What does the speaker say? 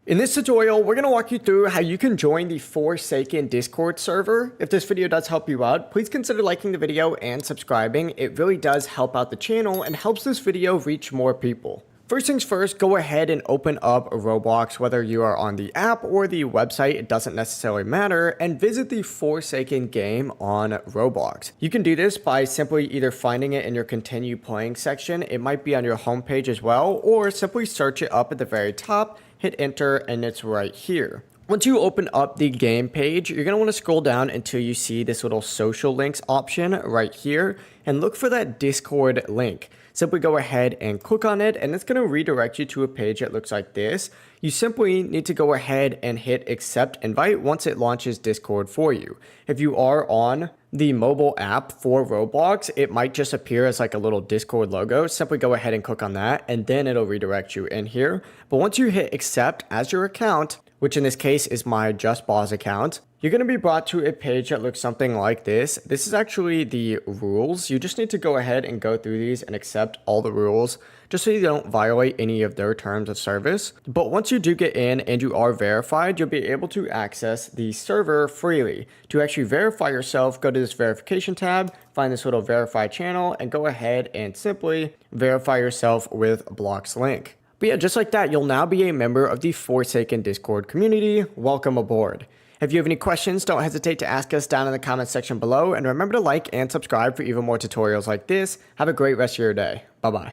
In this tutorial, we're going to walk you through how you can join the Forsaken Discord server. If this video does help you out, please consider liking the video and subscribing. It really does help out the channel and helps this video reach more people. First things first, go ahead and open up Roblox, whether you are on the app or the website, it doesn't necessarily matter, and visit the Forsaken game on Roblox. You can do this by simply either finding it in your continue playing section, it might be on your homepage as well, or simply search it up at the very top, hit enter, and it's right here. Once you open up the game page, you're going to want to scroll down until you see this little social links option right here and look for that Discord link. Simply go ahead and click on it and it's going to redirect you to a page that looks like this. You simply need to go ahead and hit accept invite once it launches Discord for you. If you are on the mobile app for Roblox, it might just appear as like a little Discord logo. Simply go ahead and click on that and then it'll redirect you in here. But once you hit accept as your account, which in this case is my JustBoz account, you're going to be brought to a page that looks something like this. This is actually the rules. You just need to go ahead and go through these and accept all the rules just so you don't violate any of their terms of service. But once you do get in and you are verified, you'll be able to access the server freely. To actually verify yourself, go to this verification tab, find this little verify channel, and go ahead and simply verify yourself with Block's link. But yeah, just like that, you'll now be a member of the Forsaken Discord community. Welcome aboard. If you have any questions, don't hesitate to ask us down in the comments section below. And remember to like and subscribe for even more tutorials like this. Have a great rest of your day. Bye-bye.